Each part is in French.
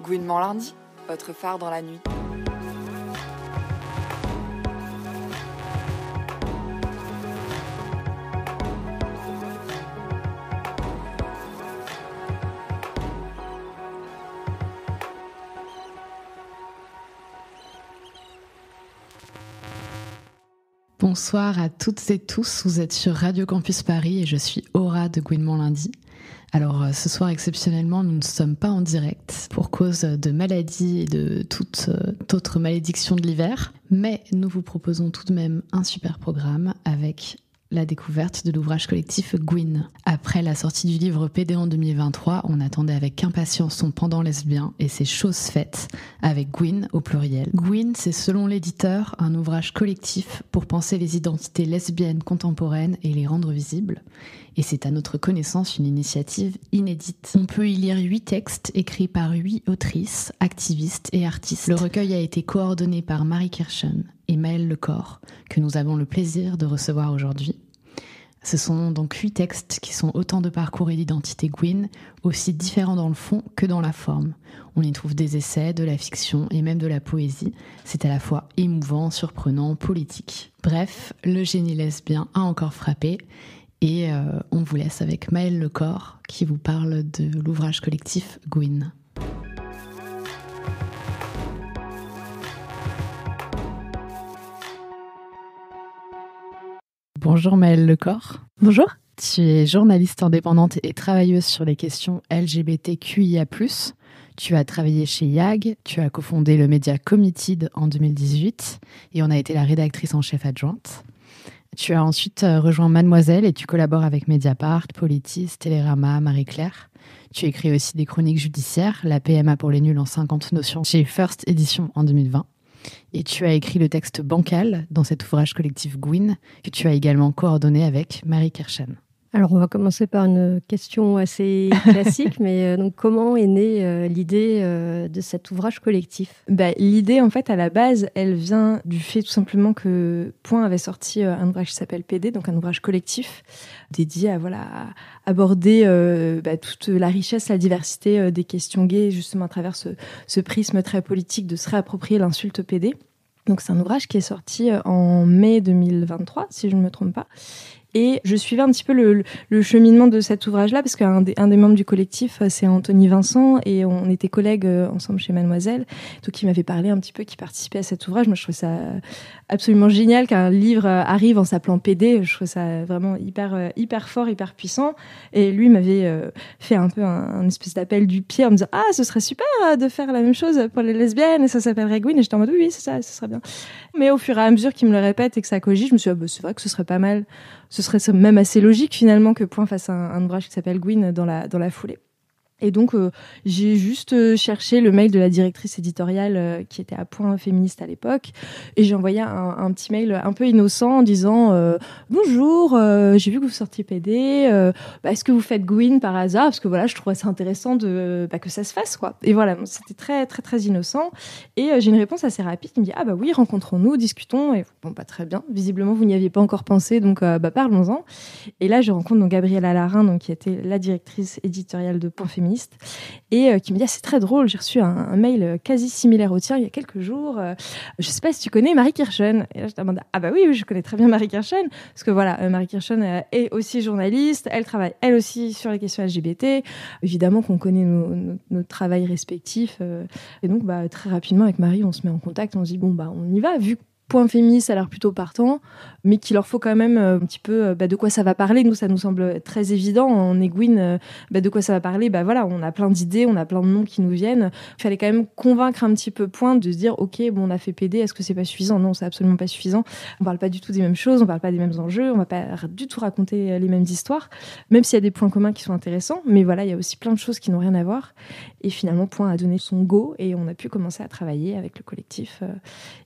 Gouinement lundi, votre phare dans la nuit. Bonsoir à toutes et tous, vous êtes sur Radio Campus Paris et je suis Aura de Gouinement lundi. Alors ce soir exceptionnellement nous ne sommes pas en direct pour cause de maladies et de toute autre malédiction de l'hiver, mais nous vous proposons tout de même un super programme avec la découverte de l'ouvrage collectif Gouin. Après la sortie du livre PD en 2023, on attendait avec impatience son pendant lesbien et c'est chose faite avec Gouin au pluriel. Gouin, c'est selon l'éditeur un ouvrage collectif pour penser les identités lesbiennes contemporaines et les rendre visibles. Et c'est à notre connaissance une initiative inédite. On peut y lire 8 textes écrits par 8 autrices, activistes et artistes. Le recueil a été coordonné par Marie Kirchen et Maëlle Lecor, que nous avons le plaisir de recevoir aujourd'hui. Ce sont donc 8 textes qui sont autant de parcours et d'identité Gouin, aussi différents dans le fond que dans la forme. On y trouve des essais, de la fiction et même de la poésie. C'est à la fois émouvant, surprenant, politique. Bref, le génie lesbien a encore frappé. Et on vous laisse avec Maëlle Lecor qui vous parle de l'ouvrage collectif Gouin. Bonjour Maëlle Lecor. Bonjour. Tu es journaliste indépendante et travailleuse sur les questions LGBTQIA+. Tu as travaillé chez YAG, tu as cofondé le média Committed en 2018 et on a été la rédactrice en chef adjointe. Tu as ensuite rejoint Mademoiselle et tu collabores avec Mediapart, Politis, Télérama, Marie-Claire. Tu écris aussi des chroniques judiciaires, la PMA pour les nuls en 50 notions chez First Edition en 2020. Et tu as écrit le texte Bancal dans cet ouvrage collectif Gouin que tu as également coordonné avec Marie Kirchen. Alors, on va commencer par une question assez classique, mais donc comment est née l'idée de cet ouvrage collectif ? L'idée, en fait, à la base, elle vient du fait tout simplement que Point avait sorti un ouvrage qui s'appelle PD, donc un ouvrage collectif dédié à aborder toute la richesse, la diversité des questions gays, justement à travers ce prisme très politique de se réapproprier l'insulte PD. Donc, c'est un ouvrage qui est sorti en mai 2023, si je ne me trompe pas. Et je suivais un petit peu le cheminement de cet ouvrage-là, parce qu'un des membres du collectif, c'est Anthony Vincent, et on était collègues ensemble chez Mademoiselle, donc il m'avait parlé un petit peu, qui participait à cet ouvrage. Moi, je trouvais ça absolument génial qu'un livre arrive en s'appelant PD. Je trouvais ça vraiment hyper fort, hyper puissant. Et lui m'avait fait un peu un espèce d'appel du pied en me disant « Ah, ce serait super de faire la même chose pour les lesbiennes, et ça s'appellerait Gouin ». Et j'étais en mode « Oui, c'est ça, ce serait bien ». Mais au fur et à mesure qu'il me le répète et que ça cogite, je me suis dit c'est vrai que ce serait pas mal. Ce serait même assez logique finalement que Point fasse un ouvrage qui s'appelle Gouin dans la foulée. Et donc, j'ai juste cherché le mail de la directrice éditoriale qui était à Point Féministe à l'époque. Et j'ai envoyé un petit mail un peu innocent en disant « Bonjour, j'ai vu que vous sortiez PD. Est-ce que vous faites Gouin par hasard ?» Parce que voilà, je trouvais ça intéressant que ça se fasse, quoi. Et voilà, c'était très, très, très innocent. Et j'ai une réponse assez rapide qui me dit « Ah bah oui, rencontrons-nous, discutons. » Et bon, très bien. Visiblement, vous n'y aviez pas encore pensé, donc parlons-en. Et là, je rencontre donc Gabrielle Alarin, donc, qui était la directrice éditoriale de Point Féministe, et qui me dit c'est très drôle, j'ai reçu un mail quasi similaire au tien il y a quelques jours, je sais pas si tu connais Marie Kirchen. Et là je demande oui, je connais très bien Marie Kirchen, parce que voilà, Marie Kirchen est aussi journaliste, elle travaille elle aussi sur les questions LGBT, évidemment qu'on connaît nos travails respectifs, et donc très rapidement avec Marie on se met en contact, on se dit on y va, vu que Point Féministe a l'air plutôt partant, mais qu'il leur faut quand même un petit peu de quoi ça va parler. Nous, ça nous semble très évident. En Gouin, de quoi ça va parler. On a plein d'idées, on a plein de noms qui nous viennent. Il fallait quand même convaincre un petit peu Point de se dire, ok, on a fait PD, est-ce que c'est pas suffisant ? Non, c'est absolument pas suffisant. On parle pas du tout des mêmes choses, on parle pas des mêmes enjeux, on va pas du tout raconter les mêmes histoires, même s'il y a des points communs qui sont intéressants. Mais voilà, il y a aussi plein de choses qui n'ont rien à voir. Et finalement, Point a donné son go et on a pu commencer à travailler avec le collectif.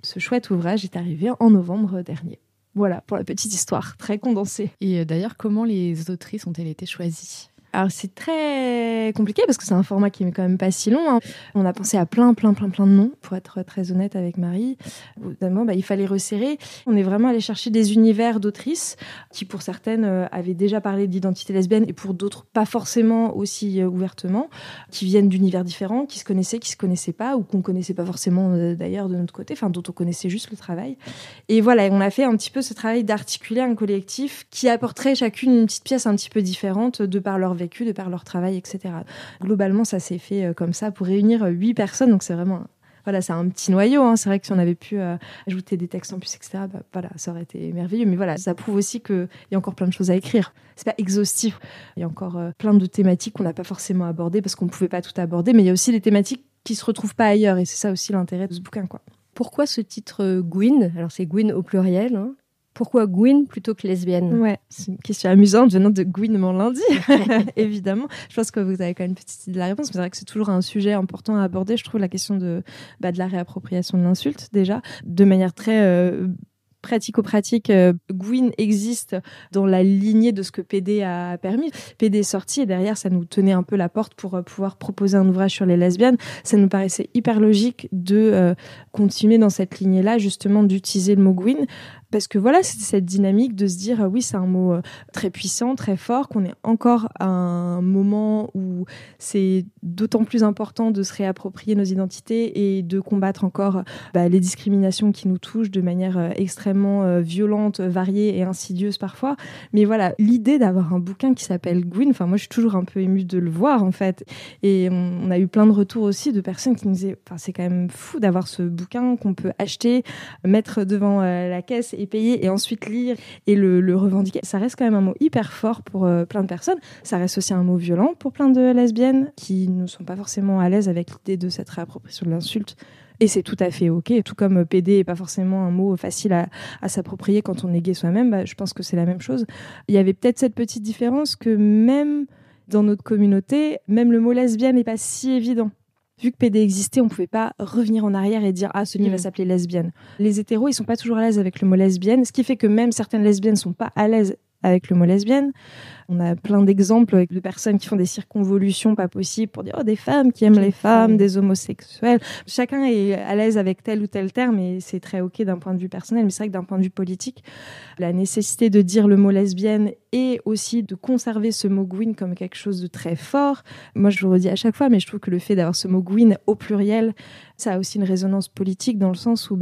Ce chouette ouvrage est arrivé en novembre dernier. Voilà, pour la petite histoire, très condensée. Et d'ailleurs, comment les autrices ont-elles été choisies ? Alors c'est très compliqué parce que c'est un format qui est quand même pas si long, hein. On a pensé à plein de noms, pour être très honnête avec Marie. Évidemment, il fallait resserrer. On est vraiment allé chercher des univers d'autrices qui, pour certaines, avaient déjà parlé d'identité lesbienne et pour d'autres, pas forcément aussi ouvertement, qui viennent d'univers différents, qui se connaissaient pas ou qu'on connaissait pas forcément d'ailleurs de notre côté, enfin dont on connaissait juste le travail. Et voilà, on a fait un petit peu ce travail d'articuler un collectif qui apporterait chacune une petite pièce un petit peu différente de par leur vécu, de par leur travail, etc. Globalement, ça s'est fait comme ça pour réunir 8 personnes. Donc, c'est vraiment... Voilà, c'est un petit noyau. Hein. C'est vrai que si on avait pu ajouter des textes en plus, etc., voilà, ça aurait été merveilleux. Mais voilà, ça prouve aussi qu'il y a encore plein de choses à écrire. C'est pas exhaustif. Il y a encore plein de thématiques qu'on n'a pas forcément abordées parce qu'on ne pouvait pas tout aborder. Mais il y a aussi des thématiques qui ne se retrouvent pas ailleurs. Et c'est ça aussi l'intérêt de ce bouquin, quoi. Pourquoi ce titre Gwyn ? Alors, c'est Gwyn au pluriel, hein. Pourquoi Gwyn plutôt que lesbienne ? Ouais, c'est une question amusante venant de Gwyn mon lundi, évidemment. Je pense que vous avez quand même une petite idée de la réponse, mais c'est vrai que c'est toujours un sujet important à aborder. Je trouve la question de la réappropriation de l'insulte, déjà, de manière très pratico-pratique. Gwyn existe dans la lignée de ce que PD a permis. PD est sorti et derrière, ça nous tenait un peu la porte pour pouvoir proposer un ouvrage sur les lesbiennes. Ça nous paraissait hyper logique de continuer dans cette lignée-là, justement, d'utiliser le mot Gwyn. Parce que voilà, c'est cette dynamique de se dire, oui, c'est un mot très puissant, très fort, qu'on est encore à un moment où c'est d'autant plus important de se réapproprier nos identités et de combattre encore les discriminations qui nous touchent de manière extrêmement violente, variée et insidieuse parfois. Mais voilà, l'idée d'avoir un bouquin qui s'appelle Gwyn, enfin moi je suis toujours un peu émue de le voir en fait. Et on a eu plein de retours aussi de personnes qui nous disaient, c'est quand même fou d'avoir ce bouquin qu'on peut acheter, mettre devant la caisse et payer et ensuite lire et le revendiquer. Ça reste quand même un mot hyper fort pour plein de personnes. Ça reste aussi un mot violent pour plein de lesbiennes qui ne sont pas forcément à l'aise avec l'idée de cette réappropriation de l'insulte. Et c'est tout à fait OK. Tout comme PD n'est pas forcément un mot facile à s'approprier quand on est gay soi-même, je pense que c'est la même chose. Il y avait peut-être cette petite différence que même dans notre communauté, même le mot lesbienne n'est pas si évident. Vu que PD existait, on ne pouvait pas revenir en arrière et dire « Ah, ce livre va s'appeler lesbienne ». Les hétéros, ils ne sont pas toujours à l'aise avec le mot lesbienne, ce qui fait que même certaines lesbiennes ne sont pas à l'aise avec le mot lesbienne. On a plein d'exemples de personnes qui font des circonvolutions pas possibles pour dire des femmes qui aiment les femmes, des homosexuels. Chacun est à l'aise avec tel ou tel terme et c'est très OK d'un point de vue personnel, mais c'est vrai que d'un point de vue politique, la nécessité de dire le mot lesbienne et aussi de conserver ce mot Gwyn comme quelque chose de très fort. Moi, je vous le redis à chaque fois, mais je trouve que le fait d'avoir ce mot Gwyn au pluriel, ça a aussi une résonance politique dans le sens où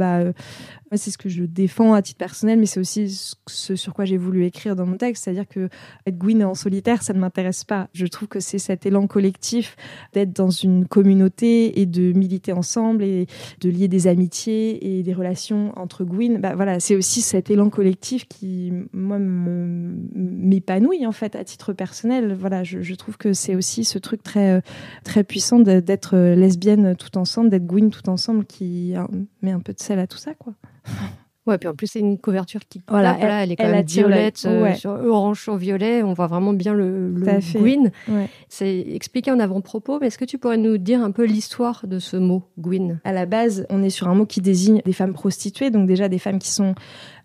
c'est ce que je défends à titre personnel, mais c'est aussi ce sur quoi j'ai voulu écrire dans mon texte, c'est-à-dire que être Gwyn en solitaire, ça ne m'intéresse pas. Je trouve que c'est cet élan collectif d'être dans une communauté et de militer ensemble et de lier des amitiés et des relations entre Gwyn. Voilà, c'est aussi cet élan collectif qui, moi, m'épanouit en fait à titre personnel. Voilà, je trouve que c'est aussi ce truc très, très puissant d'être lesbienne tout ensemble, d'être Gwyn tout ensemble qui met un peu de sel à tout ça, quoi. Ouais, puis en plus, c'est une couverture qui tape, voilà, elle est quand même violette, sur orange sur violet. On voit vraiment bien le Gwyn. Ouais. C'est expliqué en avant-propos, mais est-ce que tu pourrais nous dire un peu l'histoire de ce mot, Gwyn ? À la base, on est sur un mot qui désigne des femmes prostituées, donc déjà des femmes qui sont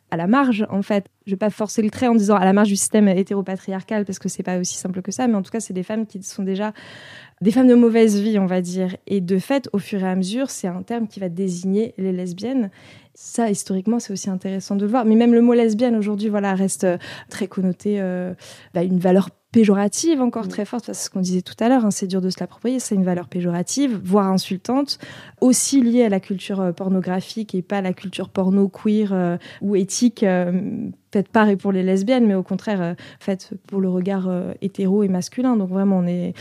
à la marge, en fait. Je vais pas forcer le trait en disant à la marge du système hétéropatriarcal, parce que c'est pas aussi simple que ça, mais en tout cas, c'est des femmes qui sont déjà des femmes de mauvaise vie, on va dire. Et de fait, au fur et à mesure, c'est un terme qui va désigner les lesbiennes. Ça, historiquement, c'est aussi intéressant de le voir. Mais même le mot lesbienne, aujourd'hui, reste très connoté une valeur péjorative encore très forte. C'est ce qu'on disait tout à l'heure, c'est dur de se l'approprier. C'est une valeur péjorative, voire insultante, aussi liée à la culture pornographique et pas à la culture porno, queer ou éthique, peut-être pas pour les lesbiennes, mais au contraire, faite pour le regard hétéro et masculin. Donc vraiment, on est...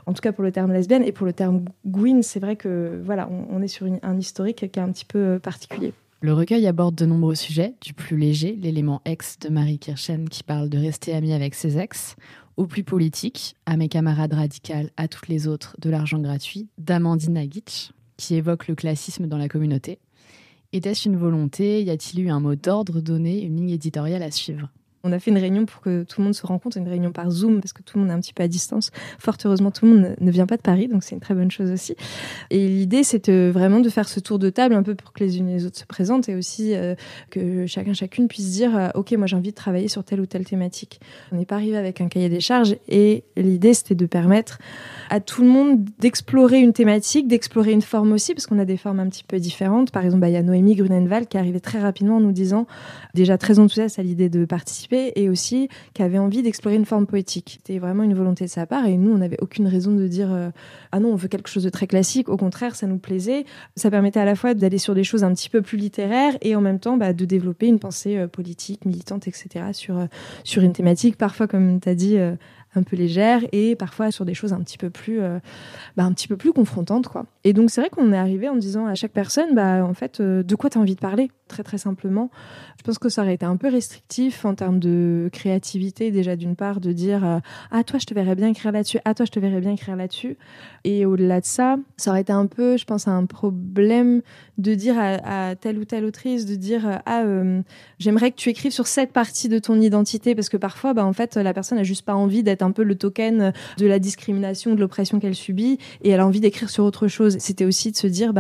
En tout cas pour le terme lesbienne et pour le terme Gwyn, c'est vrai que on est sur un historique qui est un petit peu particulier. Le recueil aborde de nombreux sujets, du plus léger, l'élément ex de Marie Kirchen qui parle de rester amie avec ses ex, au plus politique, à mes camarades radicales, à toutes les autres, de l'argent gratuit, d'Amandine Aguitch, qui évoque le classisme dans la communauté. Était-ce une volonté ? Y a-t-il eu un mot d'ordre donné, une ligne éditoriale à suivre ? On a fait une réunion pour que tout le monde se rencontre, une réunion par Zoom, parce que tout le monde est un petit peu à distance. Fort heureusement, tout le monde ne vient pas de Paris, donc c'est une très bonne chose aussi. Et l'idée, c'était vraiment de faire ce tour de table un peu pour que les unes et les autres se présentent et aussi que chacune puisse dire « Ok, moi j'ai envie de travailler sur telle ou telle thématique ». On n'est pas arrivé avec un cahier des charges et l'idée, c'était de permettre à tout le monde d'explorer une thématique, d'explorer une forme aussi, parce qu'on a des formes un petit peu différentes. Par exemple, il y a Noémie Grunenwald qui est arrivée très rapidement en nous disant, déjà très enthousiaste à l'idée de participer, et aussi qui avait envie d'explorer une forme poétique. C'était vraiment une volonté de sa part, et nous, on n'avait aucune raison de dire ah non, on veut quelque chose de très classique. Au contraire, ça nous plaisait. Ça permettait à la fois d'aller sur des choses un petit peu plus littéraires et en même temps de développer une pensée politique, militante, etc. sur une thématique, parfois, comme tu as dit, un peu légère, et parfois sur des choses un petit peu plus confrontantes, quoi. Et donc c'est vrai qu'on est arrivé en disant à chaque personne en fait de quoi tu as envie de parler, très très simplement. Je pense que ça aurait été un peu restrictif en termes de créativité, déjà d'une part, de dire ah toi je te verrais bien écrire là-dessus, ah toi je te verrais bien écrire là-dessus, et au-delà de ça aurait été un peu, je pense, un problème de dire à telle ou telle autrice de dire j'aimerais que tu écrives sur cette partie de ton identité, parce que parfois en fait la personne a juste pas envie d'être un peu le token de la discrimination, de l'oppression qu'elle subit, et elle a envie d'écrire sur autre chose. C'était aussi de se dire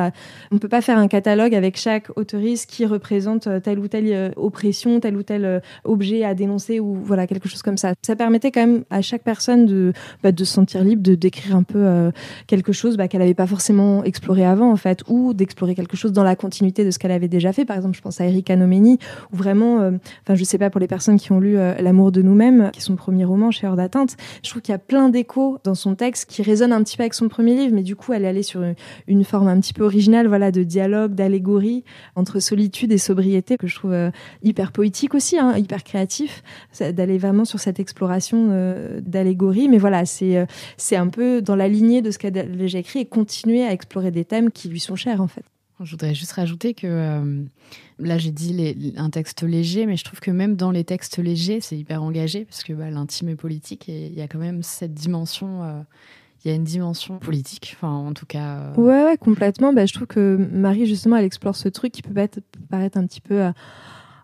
on peut pas faire un catalogue avec chaque auteurice qui représente telle ou telle oppression, tel ou tel objet à dénoncer, ou voilà, quelque chose comme ça. Ça permettait quand même à chaque personne de se sentir libre de d'écrire un peu quelque chose qu'elle n'avait pas forcément exploré avant, en fait, ou d'explorer quelque chose dans la continuité de ce qu'elle avait déjà fait. Par exemple, je pense à Erika Nomeni, où vraiment, je sais pas, pour les personnes qui ont lu L'amour de nous-mêmes, qui est son premier roman chez Heure d'Atteinte, je trouve qu'il y a plein d'échos dans son texte qui résonnent un petit peu avec son premier livre, mais du coup, elle est allée sur une forme un petit peu originale, voilà, de dialogue, d'allégorie entre solitude et sobriété, que je trouve hyper poétique aussi, hyper créatif, d'aller vraiment sur cette exploration d'allégorie. Mais voilà, c'est un peu dans la lignée de ce qu'elle a déjà écrit, et continuer à explorer des thèmes qui lui sont chers, en fait. Je voudrais juste rajouter que là j'ai dit un texte léger, mais je trouve que même dans les textes légers c'est hyper engagé, parce que l'intime est politique, et il y a quand même cette dimension, il y a une dimension politique, enfin en tout cas. Ouais, complètement. Je trouve que Marie, justement, elle explore ce truc qui peut paraître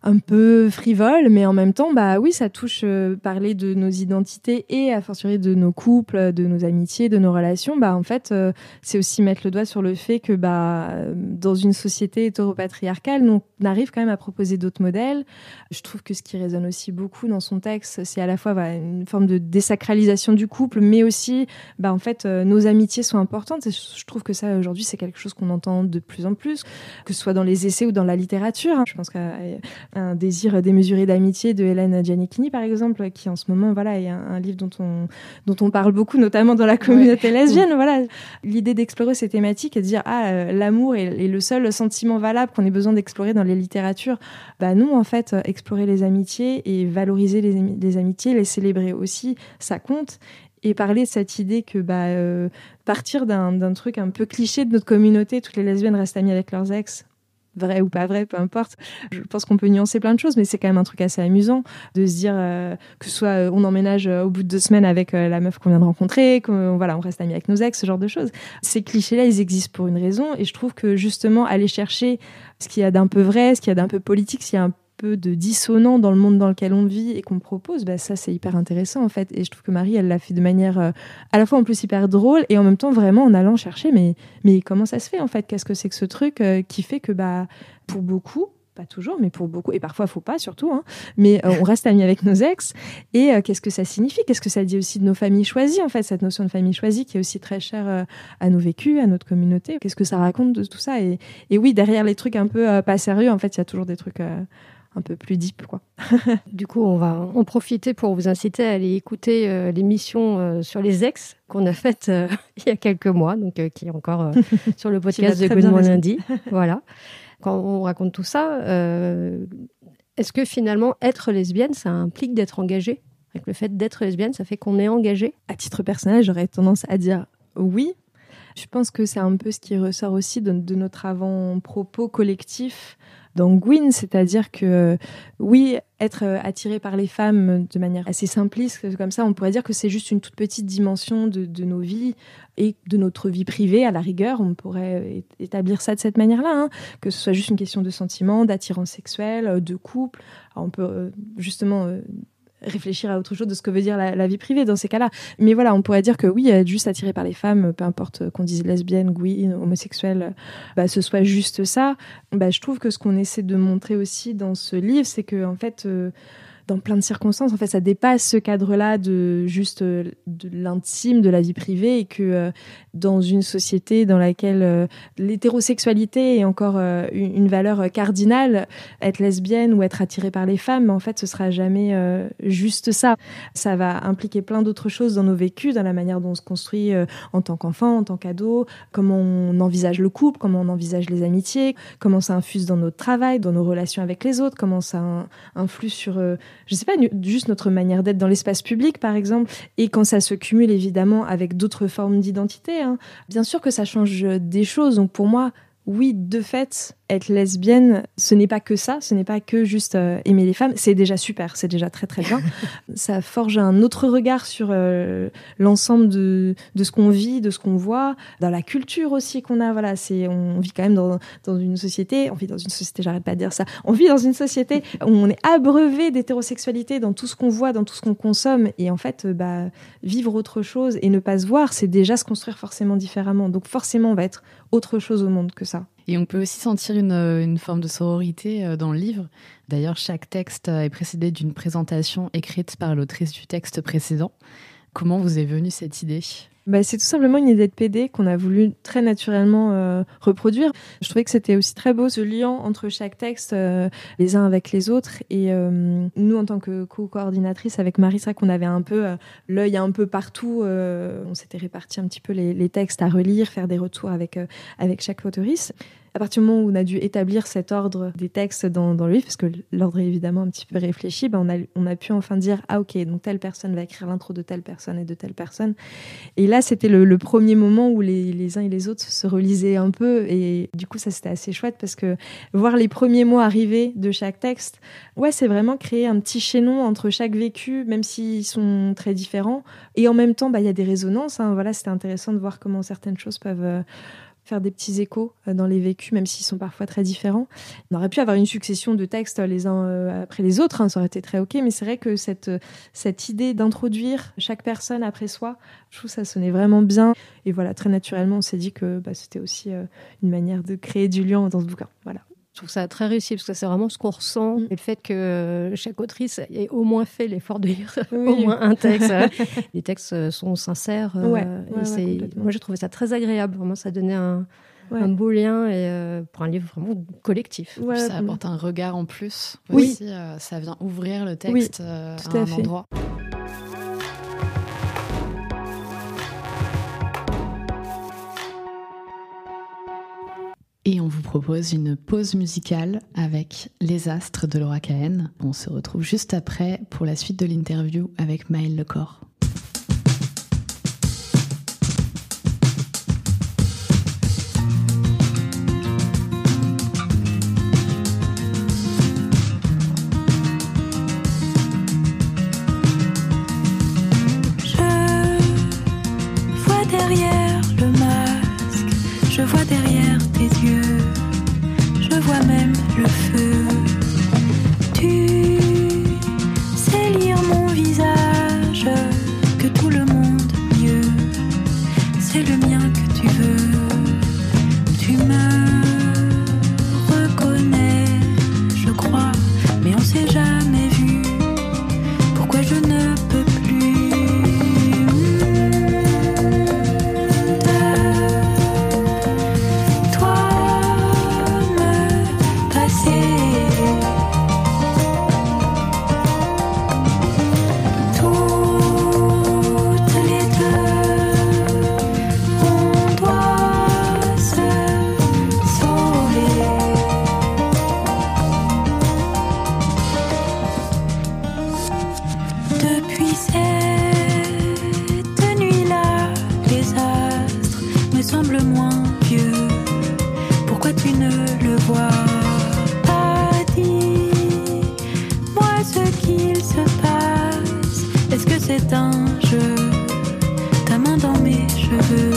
un peu frivole, mais en même temps, oui, ça touche parler de nos identités et a fortiori de nos couples, de nos amitiés, de nos relations. En fait, c'est aussi mettre le doigt sur le fait que dans une société hétéropatriarcale, nous, on arrive quand même à proposer d'autres modèles. Je trouve que ce qui résonne aussi beaucoup dans son texte, c'est à la fois une forme de désacralisation du couple, mais aussi, en fait, nos amitiés sont importantes. Et je trouve que ça, aujourd'hui, c'est quelque chose qu'on entend de plus en plus, que ce soit dans les essais ou dans la littérature. Je pense qu'un désir démesuré d'amitié de Hélène Giannichini, par exemple, qui en ce moment, est un livre dont on parle beaucoup, notamment dans la communauté lesbienne. Voilà, l'idée d'explorer ces thématiques et de dire l'amour est le seul sentiment valable qu'on ait besoin d'explorer dans les littératures. Non, en fait, explorer les amitiés et valoriser les amitiés, les célébrer aussi, ça compte. Et parler de cette idée que partir d'un truc un peu cliché de notre communauté, toutes les lesbiennes restent amies avec leurs ex, vrai ou pas vrai, peu importe. Je pense qu'on peut nuancer plein de choses, mais c'est quand même un truc assez amusant de se dire que soit on emménage au bout de 2 semaines avec la meuf qu'on vient de rencontrer, on reste amis avec nos ex, ce genre de choses. Ces clichés-là, ils existent pour une raison, et je trouve que justement aller chercher ce qu'il y a d'un peu vrai, ce qu'il y a d'un peu politique, ce qu'il y a un peu de dissonant dans le monde dans lequel on vit et qu'on propose, ça c'est hyper intéressant, en fait. Et je trouve que Marie, elle l'a fait de manière à la fois en plus hyper drôle, et en même temps vraiment en allant chercher mais comment ça se fait, en fait, qu'est-ce que c'est que ce truc qui fait que pour beaucoup, pas toujours, mais pour beaucoup, et parfois faut pas surtout, mais on reste amis avec nos ex, et qu'est-ce que ça signifie, qu'est-ce que ça dit aussi de nos familles choisies, en fait, cette notion de famille choisie qui est aussi très chère à nos vécus, à notre communauté. Qu'est-ce que ça raconte de tout ça, et oui, derrière les trucs un peu pas sérieux, en fait, il y a toujours des trucs un peu plus deep, quoi. Du coup, on va en profiter pour vous inciter à aller écouter l'émission sur les ex qu'on a faite il y a quelques mois, donc qui est encore sur le podcast de Good Morning Lundi. Voilà. Quand on raconte tout ça, est-ce que finalement, être lesbienne, ça implique d'être engagée ? Avec le fait d'être lesbienne, ça fait qu'on est engagé ? À titre personnel, j'aurais tendance à dire oui. Je pense que c'est un peu ce qui ressort aussi de notre avant-propos collectif dans Gwyn, c'est-à-dire que oui, être attiré par les femmes de manière assez simpliste, comme ça, on pourrait dire que c'est juste une toute petite dimension de nos vies et de notre vie privée, à la rigueur, on pourrait établir ça de cette manière-là, que ce soit juste une question de sentiment, d'attirance sexuelle, de couple. Alors on peut justement réfléchir à autre chose de ce que veut dire la vie privée dans ces cas-là. Mais voilà, on pourrait dire que oui, être juste attiré par les femmes, peu importe qu'on dise lesbienne, gay, homosexuelle, ce soit juste ça. Je trouve que ce qu'on essaie de montrer aussi dans ce livre, c'est que en fait, dans plein de circonstances, en fait, ça dépasse ce cadre-là de juste de l'intime, de la vie privée, et que dans une société dans laquelle l'hétérosexualité est encore une valeur cardinale, être lesbienne ou être attirée par les femmes, en fait, ce sera jamais juste ça. Ça va impliquer plein d'autres choses dans nos vécus, dans la manière dont on se construit en tant qu'enfant, en tant qu'ado, comment on envisage le couple, comment on envisage les amitiés, comment ça infuse dans notre travail, dans nos relations avec les autres, comment ça influe sur je sais pas, juste notre manière d'être dans l'espace public, par exemple, et quand ça se cumule évidemment avec d'autres formes d'identité. Bien sûr que ça change des choses. Donc pour moi, oui, de fait, être lesbienne, ce n'est pas que ça, ce n'est pas que juste aimer les femmes. C'est déjà super, c'est déjà très très bien. Ça forge un autre regard sur l'ensemble de ce qu'on vit, de ce qu'on voit, dans la culture aussi qu'on a. Voilà, on vit quand même dans une société, j'arrête pas de dire ça, on vit dans une société où on est abreuvé d'hétérosexualité dans tout ce qu'on voit, dans tout ce qu'on consomme. Et en fait, vivre autre chose et ne pas se voir, c'est déjà se construire forcément différemment. Donc forcément, on va être autre chose au monde que ça. Et on peut aussi sentir une forme de sororité dans le livre. D'ailleurs, chaque texte est précédé d'une présentation écrite par l'autrice du texte précédent. Comment vous est venue cette idée ? C'est tout simplement une idée de PD qu'on a voulu très naturellement reproduire. Je trouvais que c'était aussi très beau ce lien entre chaque texte, les uns avec les autres. Et nous, en tant que co-coordinatrice avec Marie, c'est vrai qu'on avait un peu l'œil un peu partout. On s'était répartis un petit peu les textes à relire, faire des retours avec chaque auteurice. À partir du moment où on a dû établir cet ordre des textes dans le livre, parce que l'ordre est évidemment un petit peu réfléchi, on a pu enfin dire « Ah ok, donc telle personne va écrire l'intro de telle personne et de telle personne ». Et là, c'était le premier moment où les uns et les autres se relisaient un peu. Et du coup, ça, c'était assez chouette parce que voir les premiers mots arriver de chaque texte, c'est vraiment créer un petit chaînon entre chaque vécu, même s'ils sont très différents. Et en même temps, il y a des résonances. Voilà, c'était intéressant de voir comment certaines choses peuvent faire des petits échos dans les vécus, même s'ils sont parfois très différents. On aurait pu avoir une succession de textes les uns après les autres, ça aurait été très ok, mais c'est vrai que cette idée d'introduire chaque personne après soi, je trouve que ça sonnait vraiment bien. Et voilà, très naturellement, on s'est dit que c'était aussi une manière de créer du lien dans ce bouquin. Voilà. Je trouve ça très réussi, parce que c'est vraiment ce qu'on ressent. Et le fait que chaque autrice ait au moins fait l'effort de lire au moins un texte. Les textes sont sincères. Moi, j'ai trouvé ça très agréable. Vraiment, ça donnait un beau lien et pour un livre vraiment collectif. Ça apporte un regard en plus. Oui. Aussi, ça vient ouvrir le texte à un endroit. Et on vous propose une pause musicale avec Les Astres de Laura Cahen. On se retrouve juste après pour la suite de l'interview avec Maëlle Lecor. Je vois derrière tes yeux, je vois même le feu. Tu sais lire mon visage, que tout le monde mieux. C'est le mien que tu veux. Tu me reconnais, je crois, mais on s'est jamais vu. Pourquoi je ne peux plus? C'est un jeu, ta main dans mes cheveux.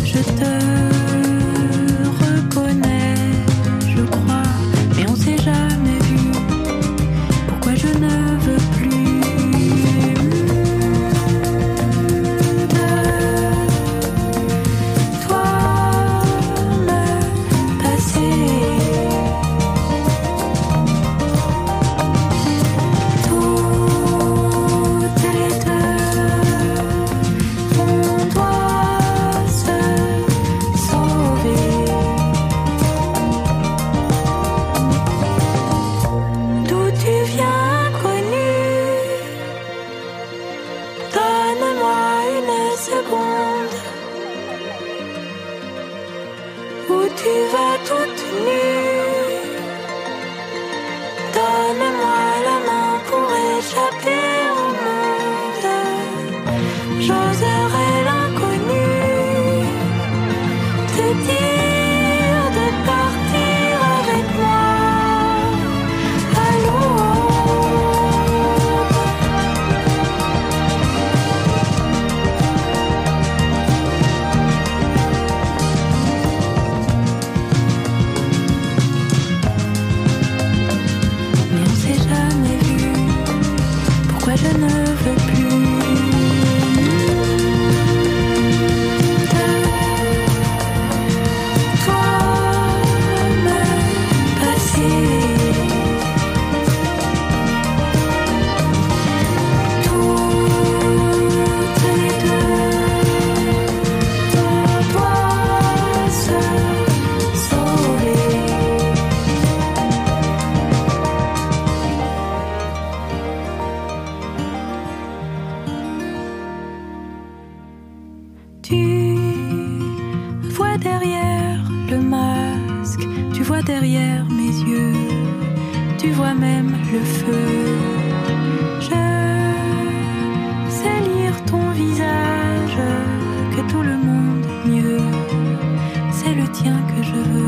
Je te reconnais, je crois, mais on s'est jamais vu. Pourquoi je ne veux plus? seconde où tu vas toute nue. Donne-moi la main pour échapper au monde. J'oserai l'inconnu, te dire de partir avec moi. Allô. Mais on s'est jamais vu, pourquoi je ne veux plus de toi me passer. Toutes les deux, on doit se sauver. Tu vois derrière le masque, tu vois derrière mes yeux, tu vois même le feu. Je sais lire ton visage, que tout le monde mieux, c'est le tien que je veux.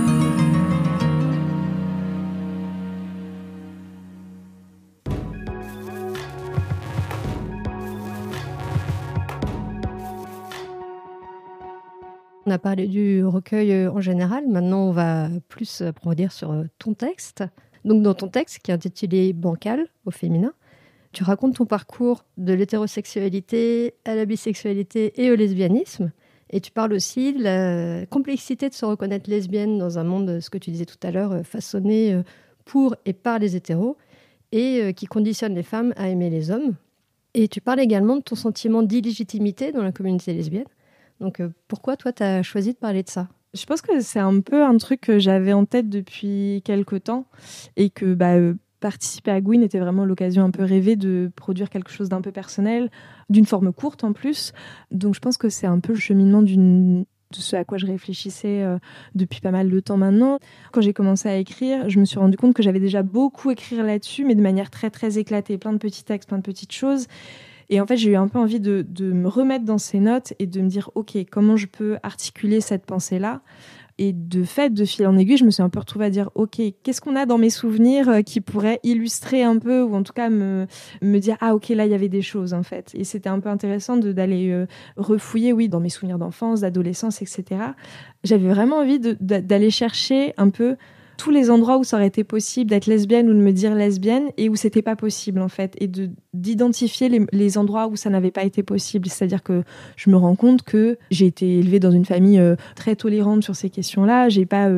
On a parlé du recueil en général. Maintenant, on va plus approfondir sur ton texte. Donc, dans ton texte, qui est intitulé « Bancal » au féminin, tu racontes ton parcours de l'hétérosexualité à la bisexualité et au lesbianisme. Et tu parles aussi de la complexité de se reconnaître lesbienne dans un monde, ce que tu disais tout à l'heure, façonné pour et par les hétéros et qui conditionne les femmes à aimer les hommes. Et tu parles également de ton sentiment d'illégitimité dans la communauté lesbienne. Donc, pourquoi, toi, tu as choisi de parler de ça ? Je pense que c'est un peu un truc que j'avais en tête depuis quelques temps et que participer à Gwyn était vraiment l'occasion un peu rêvée de produire quelque chose d'un peu personnel, d'une forme courte en plus. Donc, je pense que c'est un peu le cheminement de ce à quoi je réfléchissais depuis pas mal de temps maintenant. Quand j'ai commencé à écrire, je me suis rendu compte que j'avais déjà beaucoup écrit là-dessus, mais de manière très, très éclatée. Plein de petits textes, plein de petites choses. Et en fait, j'ai eu un peu envie de me remettre dans ces notes et de me dire, OK, comment je peux articuler cette pensée-là ? Et de fait, de fil en aiguille, je me suis un peu retrouvée à dire, OK, qu'est-ce qu'on a dans mes souvenirs qui pourrait illustrer un peu, ou en tout cas me dire, ah OK, là, il y avait des choses, en fait. Et c'était un peu intéressant d'aller refouiller, oui, dans mes souvenirs d'enfance, d'adolescence, etc. J'avais vraiment envie d'aller chercher un peu tous les endroits où ça aurait été possible d'être lesbienne ou de me dire lesbienne et où c'était pas possible en fait, et d'identifier les endroits où ça n'avait pas été possible. C'est-à-dire que je me rends compte que j'ai été élevée dans une famille très tolérante sur ces questions-là. J'ai pas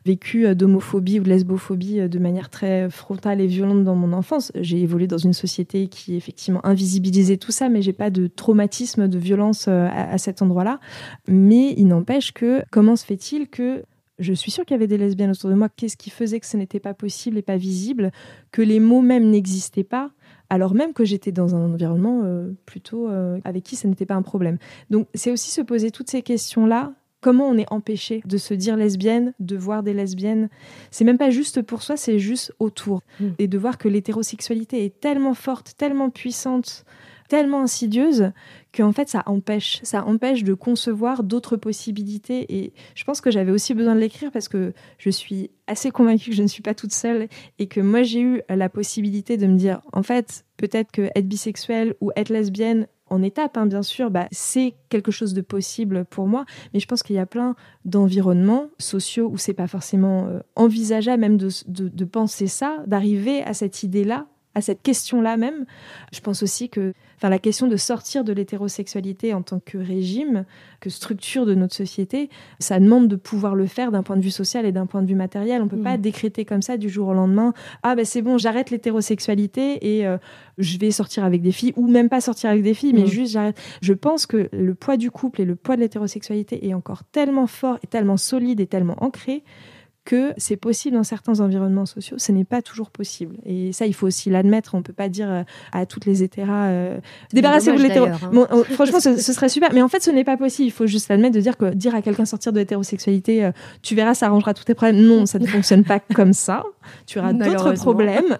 vécu d'homophobie ou de lesbophobie de manière très frontale et violente dans mon enfance. J'ai évolué dans une société qui effectivement invisibilisait tout ça, mais j'ai pas de traumatisme, de violence à cet endroit-là. Mais il n'empêche que comment se fait-il que je suis sûre qu'il y avait des lesbiennes autour de moi. Qu'est-ce qui faisait que ce n'était pas possible et pas visible, que les mots même n'existaient pas, alors même que j'étais dans un environnement plutôt avec qui ça n'était pas un problème. Donc c'est aussi se poser toutes ces questions-là. Comment on est empêché de se dire lesbienne, de voir des lesbiennes ? C'est même pas juste pour soi, c'est juste autour. Et de voir que l'hétérosexualité est tellement forte, tellement puissante, tellement insidieuse qu'en fait ça empêche de concevoir d'autres possibilités. Et je pense que j'avais aussi besoin de l'écrire parce que je suis assez convaincue que je ne suis pas toute seule et que moi j'ai eu la possibilité de me dire en fait peut-être que être bisexuelle ou être lesbienne en étape, bien sûr, c'est quelque chose de possible pour moi, mais je pense qu'il y a plein d'environnements sociaux où c'est pas forcément envisageable même de penser ça, d'arriver à cette idée-là, à cette question-là même. Je pense aussi que la question de sortir de l'hétérosexualité en tant que régime, que structure de notre société, ça demande de pouvoir le faire d'un point de vue social et d'un point de vue matériel. On ne peut pas décréter comme ça du jour au lendemain « Ah c'est bon, j'arrête l'hétérosexualité et je vais sortir avec des filles » ou même pas sortir avec des filles, mais juste j'arrête. Je pense que le poids du couple et le poids de l'hétérosexualité est encore tellement fort et tellement solide et tellement ancré que c'est possible dans certains environnements sociaux, ce n'est pas toujours possible. Et ça, il faut aussi l'admettre. On ne peut pas dire à toutes les hétéras débarrassez-vous de l'hétéro. Bon, franchement, ce serait super. Mais en fait, ce n'est pas possible. Il faut juste l'admettre, de dire que dire à quelqu'un sortir de l'hétérosexualité, tu verras, ça arrangera tous tes problèmes. Non, ça ne fonctionne pas comme ça. Tu auras d'autres problèmes.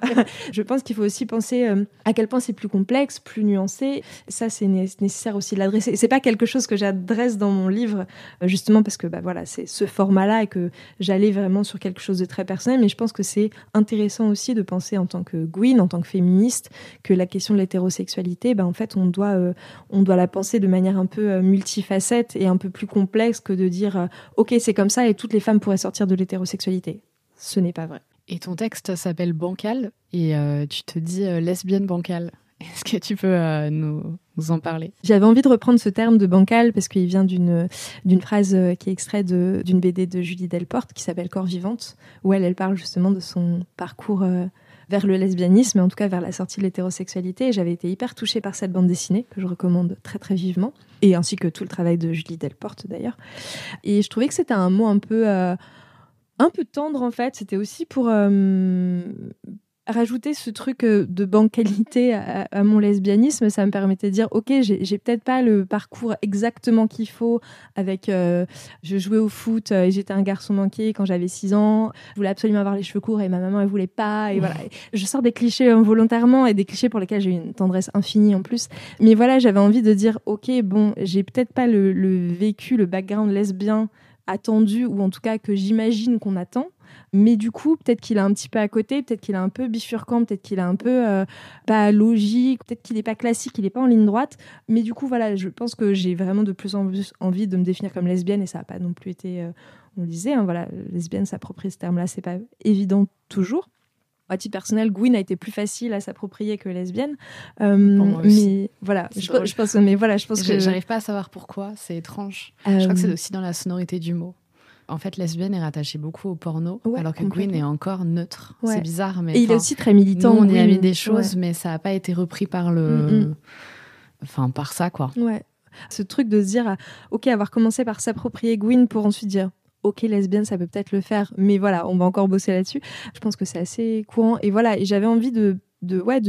Je pense qu'il faut aussi penser à quel point c'est plus complexe, plus nuancé. Ça, c'est nécessaire aussi de l'adresser. C'est pas quelque chose que j'adresse dans mon livre, justement parce que voilà, c'est ce format-là et que j'allais vraiment sur quelque chose de très personnel. Mais je pense que c'est intéressant aussi de penser en tant que Gwyn, en tant que féministe, que la question de l'hétérosexualité, en fait, on doit la penser de manière un peu multifacette et un peu plus complexe que de dire ok, c'est comme ça et toutes les femmes pourraient sortir de l'hétérosexualité. Ce n'est pas vrai. Et ton texte s'appelle Bancal et tu te dis lesbienne bancale. Est-ce que tu peux nous en parler ? J'avais envie de reprendre ce terme de bancal parce qu'il vient d'une phrase qui est extraite d'une BD de Julie Delporte qui s'appelle Corps vivante, où elle parle justement de son parcours vers le lesbianisme, et en tout cas vers la sortie de l'hétérosexualité. Et j'avais été hyper touchée par cette bande dessinée, que je recommande très très vivement, et ainsi que tout le travail de Julie Delporte d'ailleurs. Et je trouvais que c'était un mot un peu tendre en fait. C'était aussi pour rajouter ce truc de bancalité à mon lesbianisme. Ça me permettait de dire ok, j'ai peut-être pas le parcours exactement qu'il faut avec je jouais au foot et j'étais un garçon manqué quand j'avais 6 ans, je voulais absolument avoir les cheveux courts et ma maman elle voulait pas, et voilà, je sors des clichés volontairement, et des clichés pour lesquels j'ai une tendresse infinie en plus, mais voilà, j'avais envie de dire ok, bon, j'ai peut-être pas le vécu, le background lesbien attendu, ou en tout cas que j'imagine qu'on attend, mais du coup peut-être qu'il est un petit peu à côté, peut-être qu'il est un peu bifurcant, peut-être qu'il est un peu pas logique, peut-être qu'il est pas classique, il est pas en ligne droite, mais du coup voilà, je pense que j'ai vraiment de plus en plus envie de me définir comme lesbienne, et ça a pas non plus été on le disait, voilà, lesbienne, s'approprier ce terme là, c'est pas évident toujours. À titre personnel, Gwyn a été plus facile à s'approprier que lesbienne. Mais voilà, je pense que j'arrive pas à savoir pourquoi, c'est étrange. Je crois que c'est aussi dans la sonorité du mot. En fait, lesbienne est rattachée beaucoup au porno, alors que Gwyn est encore neutre. Ouais. C'est bizarre, mais et il est aussi très militant. Nous, on y a mis des choses, mais ça a pas été repris par par ça, quoi. Ouais. Ce truc de se dire, ok, avoir commencé par s'approprier Gwyn pour ensuite dire ok, lesbienne, ça peut peut-être le faire, mais voilà, on va encore bosser là-dessus. Je pense que c'est assez courant. Et voilà, et j'avais envie de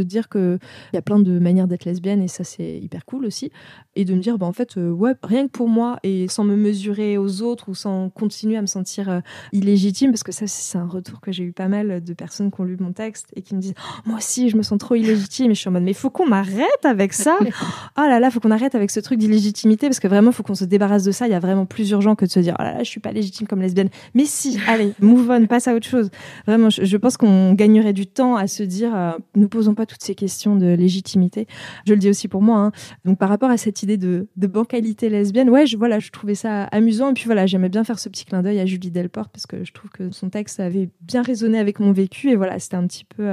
dire qu'il y a plein de manières d'être lesbienne, et ça, c'est hyper cool aussi. Et de me dire, en fait, rien que pour moi, et sans me mesurer aux autres, ou sans continuer à me sentir illégitime, parce que ça, c'est un retour que j'ai eu pas mal de personnes qui ont lu mon texte et qui me disent moi aussi, je me sens trop illégitime. Et je suis en mode, mais faut qu'on m'arrête avec ça. Oh là là, faut qu'on arrête avec ce truc d'illégitimité, parce que vraiment, faut qu'on se débarrasse de ça. Il y a vraiment plus urgent que de se dire, oh là là, je suis pas légitime comme lesbienne. Mais si, allez, move on, passe à autre chose. Vraiment, je pense qu'on gagnerait du temps à se dire, nous posons pas toutes ces questions de légitimité. Je le dis aussi pour moi. Donc, par rapport à cette idée de bancalité lesbienne, je trouvais ça amusant. Et puis voilà, j'aimais bien faire ce petit clin d'œil à Julie Delporte, parce que je trouve que son texte avait bien résonné avec mon vécu. Et voilà, c'était un petit peu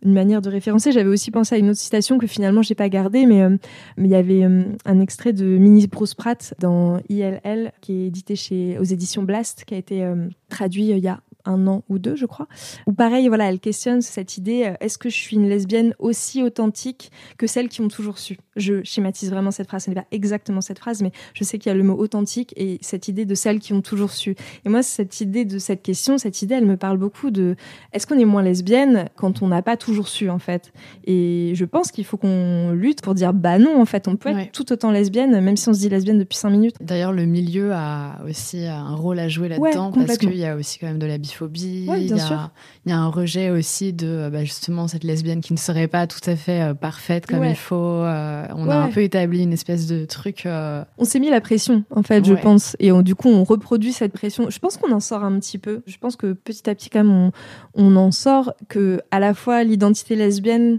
une manière de référencer. J'avais aussi pensé à une autre citation que finalement, j'ai pas gardée, mais il y avait un extrait de Minnie Bruce Pratt dans ILL, qui est édité aux éditions Blast, qui a été traduit il y a 1 an ou 2, je crois, où pareil, voilà, elle questionne cette idée, est-ce que je suis une lesbienne aussi authentique que celles qui ont toujours su ? Je schématise vraiment cette phrase, ce n'est pas exactement cette phrase, mais je sais qu'il y a le mot authentique et cette idée de celles qui ont toujours su. Et moi, cette idée de cette question, cette idée, elle me parle beaucoup de, est-ce qu'on est moins lesbienne quand on n'a pas toujours su, en fait ? Et je pense qu'il faut qu'on lutte pour dire, non, en fait, on peut être tout autant lesbienne, même si on se dit lesbienne depuis 5 minutes. D'ailleurs, le milieu a aussi un rôle à jouer là-dedans, parce qu'il y a aussi quand même de la biphobie. Il y a un rejet aussi de justement cette lesbienne qui ne serait pas tout à fait parfaite comme il faut. On a un peu établi une espèce de truc. On s'est mis la pression, en fait, je pense. Et du coup, on reproduit cette pression. Je pense qu'on en sort un petit peu. Je pense que petit à petit, quand même, on en sort, que à la fois l'identité lesbienne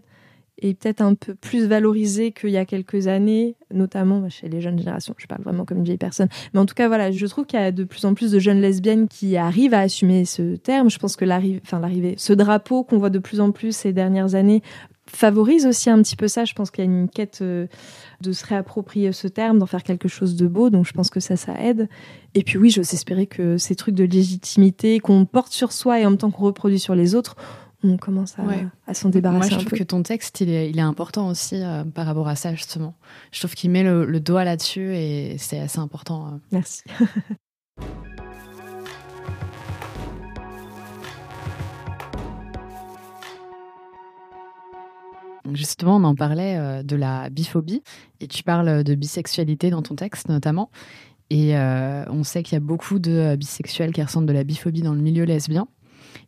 est peut-être un peu plus valorisée qu'il y a quelques années, notamment chez les jeunes générations. Je parle vraiment comme une vieille personne. Mais en tout cas, voilà, je trouve qu'il y a de plus en plus de jeunes lesbiennes qui arrivent à assumer ce terme. Je pense que l'arrivée, ce drapeau qu'on voit de plus en plus ces dernières années, favorise aussi un petit peu ça. Je pense qu'il y a une quête de se réapproprier ce terme, d'en faire quelque chose de beau. Donc je pense que ça aide. Et puis oui, j'ose espérer que ces trucs de légitimité qu'on porte sur soi et en même temps qu'on reproduit sur les autres, on commence à s'en débarrasser. Moi, je trouve que ton texte, il est important aussi par rapport à ça, justement. Je trouve qu'il met le doigt là-dessus et c'est assez important. Merci. Justement, on en parlait de la biphobie et tu parles de bisexualité dans ton texte notamment. Et on sait qu'il y a beaucoup de bisexuels qui ressentent de la biphobie dans le milieu lesbien.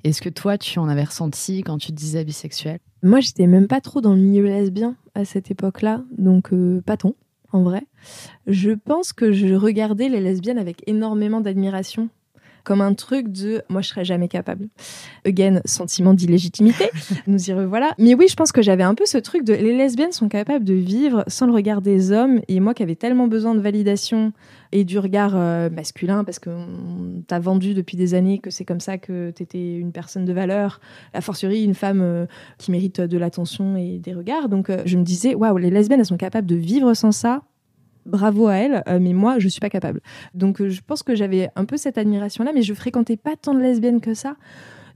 Est-ce que toi, tu en avais ressenti quand tu te disais bisexuel ? Moi, j'étais même pas trop dans le milieu lesbien à cette époque-là, donc pas tant, en vrai. Je pense que je regardais les lesbiennes avec énormément d'admiration, comme un truc de « moi, je serais jamais capable ». Again, sentiment d'illégitimité, nous y revoilà. Mais oui, je pense que j'avais un peu ce truc de « les lesbiennes sont capables de vivre sans le regard des hommes ». Et moi qui avais tellement besoin de validation et du regard masculin, parce qu'on t'a vendu depuis des années que c'est comme ça que t'étais une personne de valeur, a fortiori une femme qui mérite de l'attention et des regards. Donc je me disais « waouh, les lesbiennes, elles sont capables de vivre sans ça ». Bravo à elle, mais moi, je suis pas capable. Donc, je pense que j'avais un peu cette admiration-là, mais je fréquentais pas tant de lesbiennes que ça.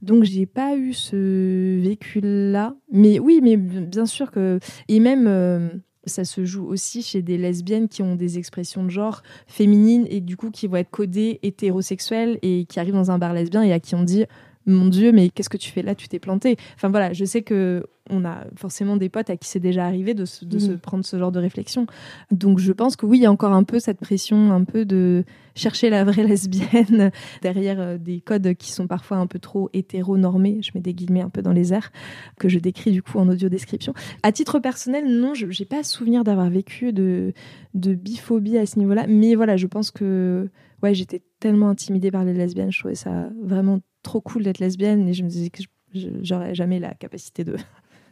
Donc, j'ai pas eu ce vécu-là. Mais oui, mais bien sûr que... Et même, ça se joue aussi chez des lesbiennes qui ont des expressions de genre féminines et du coup, qui vont être codées hétérosexuelles et qui arrivent dans un bar lesbien et à qui on dit... Mon Dieu, mais qu'est-ce que tu fais là ? Tu t'es planté. Enfin voilà, je sais qu'on a forcément des potes à qui c'est déjà arrivé de se prendre ce genre de réflexion. Donc je pense que oui, il y a encore un peu cette pression, un peu de chercher la vraie lesbienne derrière des codes qui sont parfois un peu trop hétéronormés. Je mets des guillemets un peu dans les airs, que je décris du coup en audio-description. À titre personnel, non, je n'ai pas souvenir d'avoir vécu de biphobie à ce niveau-là. Mais voilà, je pense que ouais, j'étais tellement intimidée par les lesbiennes. Je trouvais ça vraiment trop cool d'être lesbienne et je me disais que j'aurais jamais la capacité de...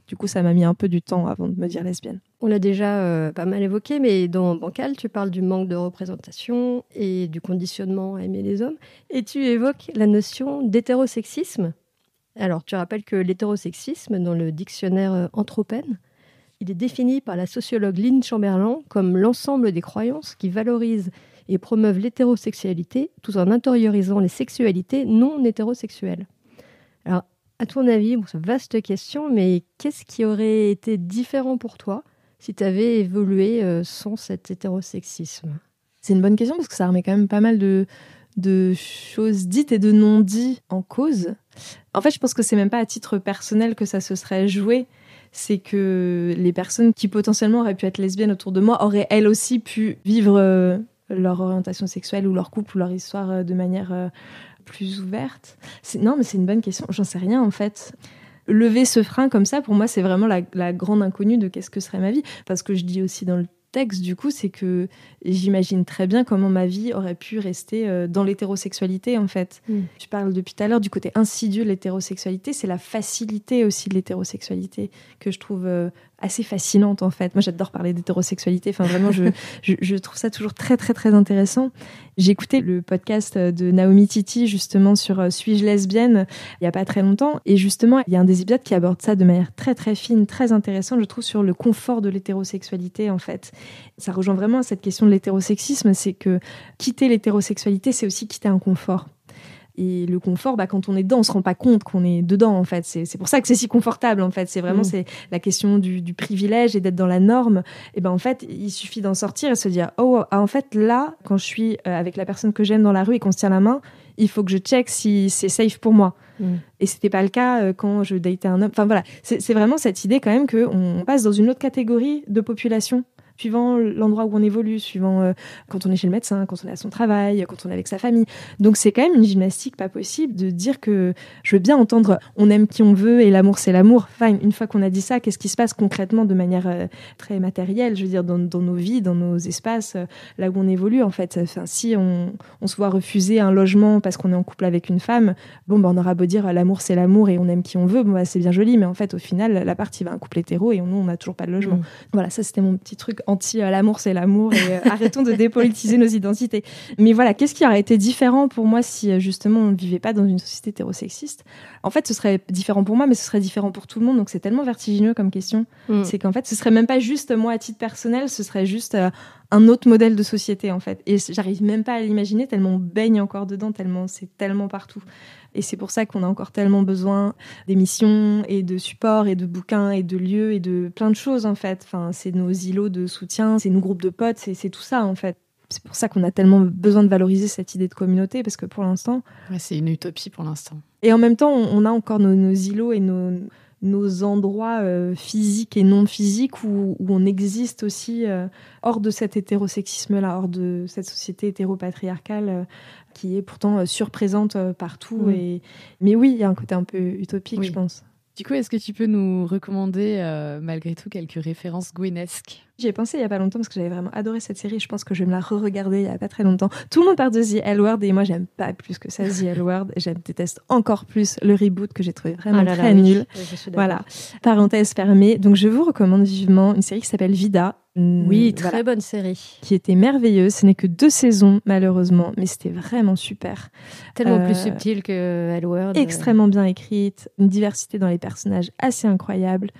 Du coup, ça m'a mis un peu du temps avant de me dire lesbienne. On l'a déjà pas mal évoqué, mais dans Bancal, tu parles du manque de représentation et du conditionnement à aimer les hommes. Et tu évoques la notion d'hétérosexisme. Alors, tu rappelles que l'hétérosexisme, dans le dictionnaire Anthropène, il est défini par la sociologue Lynn Chamberlain comme l'ensemble des croyances qui valorisent et promeuvent l'hétérosexualité tout en intériorisant les sexualités non hétérosexuelles. Alors, à ton avis, c'est une vaste question, mais qu'est-ce qui aurait été différent pour toi si tu avais évolué sans cet hétérosexisme ? C'est une bonne question parce que ça remet quand même pas mal de choses dites et de non-dits en cause. En fait, je pense que c'est même pas à titre personnel que ça se serait joué. C'est que les personnes qui potentiellement auraient pu être lesbiennes autour de moi auraient elles aussi pu vivre leur orientation sexuelle ou leur couple ou leur histoire de manière plus ouverte. Non, mais c'est une bonne question. J'en sais rien, en fait. Lever ce frein comme ça, pour moi, c'est vraiment la grande inconnue de qu'est-ce que serait ma vie. Parce que je dis aussi dans le texte, du coup, c'est que j'imagine très bien comment ma vie aurait pu rester dans l'hétérosexualité, en fait. Je parle depuis tout à l'heure du côté insidieux de l'hétérosexualité. C'est la facilité aussi de l'hétérosexualité que je trouve assez fascinante, en fait. Moi, j'adore parler d'hétérosexualité. Enfin, vraiment, je trouve ça toujours très, très, très intéressant. J'ai écouté le podcast de Naomi Titi, justement, sur Suis-je lesbienne, il n'y a pas très longtemps. Et justement, il y a un des épisodes qui aborde ça de manière très, très fine, très intéressante, je trouve, sur le confort de l'hétérosexualité, en fait. Ça rejoint vraiment cette question de l'hétérosexisme, c'est que quitter l'hétérosexualité, c'est aussi quitter un confort. Et le confort, quand on est dedans, on se rend pas compte qu'on est dedans, en fait. C'est pour ça que c'est si confortable, en fait. C'est vraiment c'est la question du privilège et d'être dans la norme. Et en fait, il suffit d'en sortir et se dire, en fait, là, quand je suis avec la personne que j'aime dans la rue et qu'on se tient la main, il faut que je check si c'est safe pour moi. Et c'était pas le cas quand je datais un homme. Enfin voilà, c'est vraiment cette idée quand même qu'on passe dans une autre catégorie de population, suivant l'endroit où on évolue, suivant quand on est chez le médecin, quand on est à son travail, quand on est avec sa famille. Donc c'est quand même une gymnastique pas possible de dire que je veux bien entendre on aime qui on veut et l'amour c'est l'amour. Enfin, une fois qu'on a dit ça, qu'est-ce qui se passe concrètement de manière très matérielle, je veux dire dans nos vies, dans nos espaces, là où on évolue en fait. Enfin, si on se voit refuser un logement parce qu'on est en couple avec une femme, on aura beau dire l'amour c'est l'amour et on aime qui on veut, c'est bien joli, mais en fait au final l'appart il va un couple hétéro et nous on n'a toujours pas de logement. Voilà, ça c'était mon petit truc anti-l'amour c'est l'amour et arrêtons de dépolitiser nos identités. Mais voilà, qu'est-ce qui aurait été différent pour moi si justement on ne vivait pas dans une société hétérosexiste ? En fait, ce serait différent pour moi, mais ce serait différent pour tout le monde, donc c'est tellement vertigineux comme question. C'est qu'en fait, ce serait même pas juste moi à titre personnel, ce serait juste un autre modèle de société en fait. Et j'arrive même pas à l'imaginer tellement on baigne encore dedans, tellement c'est tellement partout. Et c'est pour ça qu'on a encore tellement besoin d'émissions et de supports et de bouquins et de lieux et de plein de choses en fait. Enfin, c'est nos îlots de soutien, c'est nos groupes de potes, c'est tout ça en fait. C'est pour ça qu'on a tellement besoin de valoriser cette idée de communauté parce que pour l'instant... Ouais, c'est une utopie pour l'instant. Et en même temps, on a encore nos îlots et nos endroits physiques et non physiques où on existe aussi hors de cet hétérosexisme-là, hors de cette société hétéropatriarcale qui est pourtant surprésente partout. Mais oui, il y a un côté un peu utopique, je pense. Du coup, est-ce que tu peux nous recommander malgré tout quelques références Gwynesques ? J'y ai pensé il y a pas longtemps parce que j'avais vraiment adoré cette série. Je pense que je vais me la re-regarder il y a pas très longtemps. Tout le monde parle de The L Word et moi j'aime pas plus que ça The L Word. Je déteste encore plus le reboot que j'ai trouvé vraiment très nul. Voilà, parenthèse fermée. Donc je vous recommande vivement une série qui s'appelle Vida. Oui, très bonne série. Qui était merveilleuse. Ce n'est que 2 saisons, malheureusement, mais c'était vraiment super. Tellement plus subtile que L Word. Extrêmement bien écrite, une diversité dans les personnages assez incroyable.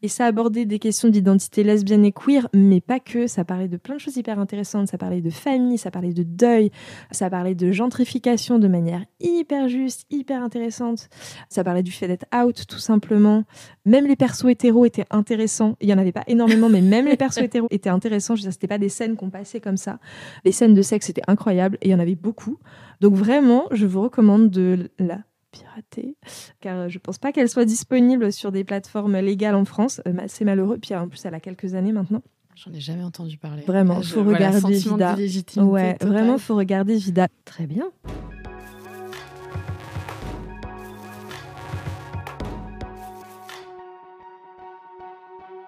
Et ça abordait des questions d'identité lesbienne et queer, mais pas que. Ça parlait de plein de choses hyper intéressantes. Ça parlait de famille, ça parlait de deuil, ça parlait de gentrification de manière hyper juste, hyper intéressante. Ça parlait du fait d'être out, tout simplement. Même les persos hétéros étaient intéressants. Il y en avait pas énormément, mais même les persos hétéros étaient intéressants. Je veux dire, c'était pas des scènes qu'on passait comme ça. Les scènes de sexe étaient incroyables et il y en avait beaucoup. Donc vraiment, je vous recommande de la pirater, car je pense pas qu'elle soit disponible sur des plateformes légales en France. C'est malheureux. Puis en plus, elle a quelques années maintenant. J'en ai jamais entendu parler. Vraiment, il faut regarder Vida. Ouais, vraiment, faut regarder Vida. Très bien.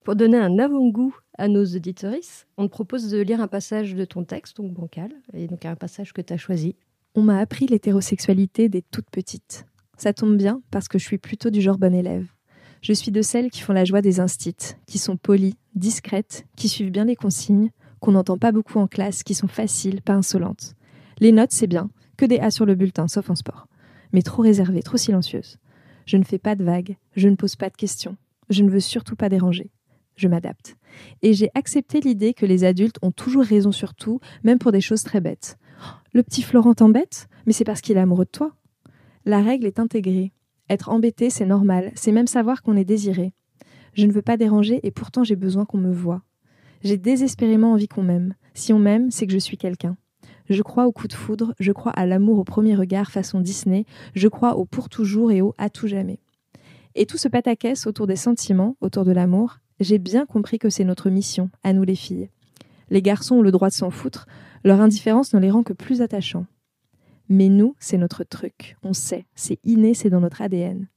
Pour donner un avant-goût à nos auditrices, on te propose de lire un passage de ton texte, donc Bancal, et donc un passage que tu as choisi. On m'a appris l'hétérosexualité dès toute petite. Ça tombe bien parce que je suis plutôt du genre bonne élève. Je suis de celles qui font la joie des instits, qui sont polies, discrètes, qui suivent bien les consignes, qu'on n'entend pas beaucoup en classe, qui sont faciles, pas insolentes. Les notes, c'est bien, que des A sur le bulletin, sauf en sport. Mais trop réservées, trop silencieuses. Je ne fais pas de vagues, je ne pose pas de questions. Je ne veux surtout pas déranger. Je m'adapte. Et j'ai accepté l'idée que les adultes ont toujours raison sur tout, même pour des choses très bêtes. Le petit Florent t'embête, mais c'est parce qu'il est amoureux de toi. La règle est intégrée. Être embêté, c'est normal, c'est même savoir qu'on est désiré. Je ne veux pas déranger et pourtant j'ai besoin qu'on me voie. J'ai désespérément envie qu'on m'aime. Si on m'aime, c'est que je suis quelqu'un. Je crois au coup de foudre, je crois à l'amour au premier regard façon Disney, je crois au pour toujours et au à tout jamais. Et tout ce pataquès autour des sentiments, autour de l'amour, j'ai bien compris que c'est notre mission, à nous les filles. Les garçons ont le droit de s'en foutre, leur indifférence ne les rend que plus attachants. Mais nous, c'est notre truc, on sait, c'est inné, c'est dans notre ADN.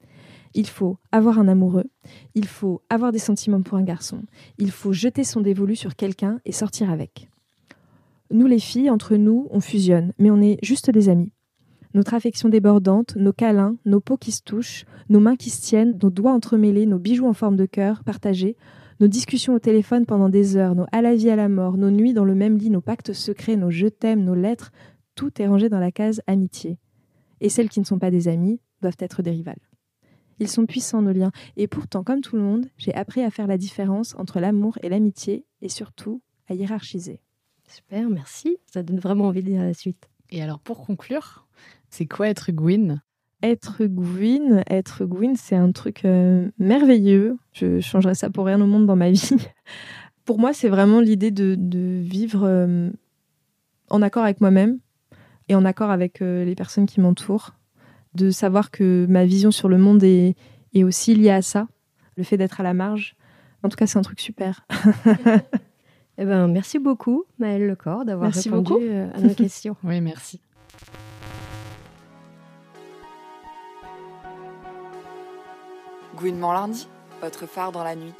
Il faut avoir un amoureux, il faut avoir des sentiments pour un garçon, il faut jeter son dévolu sur quelqu'un et sortir avec. Nous les filles, entre nous, on fusionne, mais on est juste des amis. Notre affection débordante, nos câlins, nos peaux qui se touchent, nos mains qui se tiennent, nos doigts entremêlés, nos bijoux en forme de cœur partagés, nos discussions au téléphone pendant des heures, nos à la vie à la mort, nos nuits dans le même lit, nos pactes secrets, nos je t'aime, nos lettres, tout est rangé dans la case amitié. Et celles qui ne sont pas des amies doivent être des rivales. Ils sont puissants nos liens, et pourtant, comme tout le monde, j'ai appris à faire la différence entre l'amour et l'amitié, et surtout à hiérarchiser. Super, merci. Ça donne vraiment envie de lire la suite. Et alors, pour conclure, c'est quoi être Gwyn ? Être Gwyn, c'est un truc merveilleux. Je changerais ça pour rien au monde dans ma vie. Pour moi, c'est vraiment l'idée de vivre en accord avec moi-même et en accord avec les personnes qui m'entourent. De savoir que ma vision sur le monde est aussi liée à ça. Le fait d'être à la marge. En tout cas, c'est un truc super. Eh ben, merci beaucoup, Maëlle Lecor, d'avoir répondu à nos questions. Oui, merci. Gwynement lundi, votre phare dans la nuit.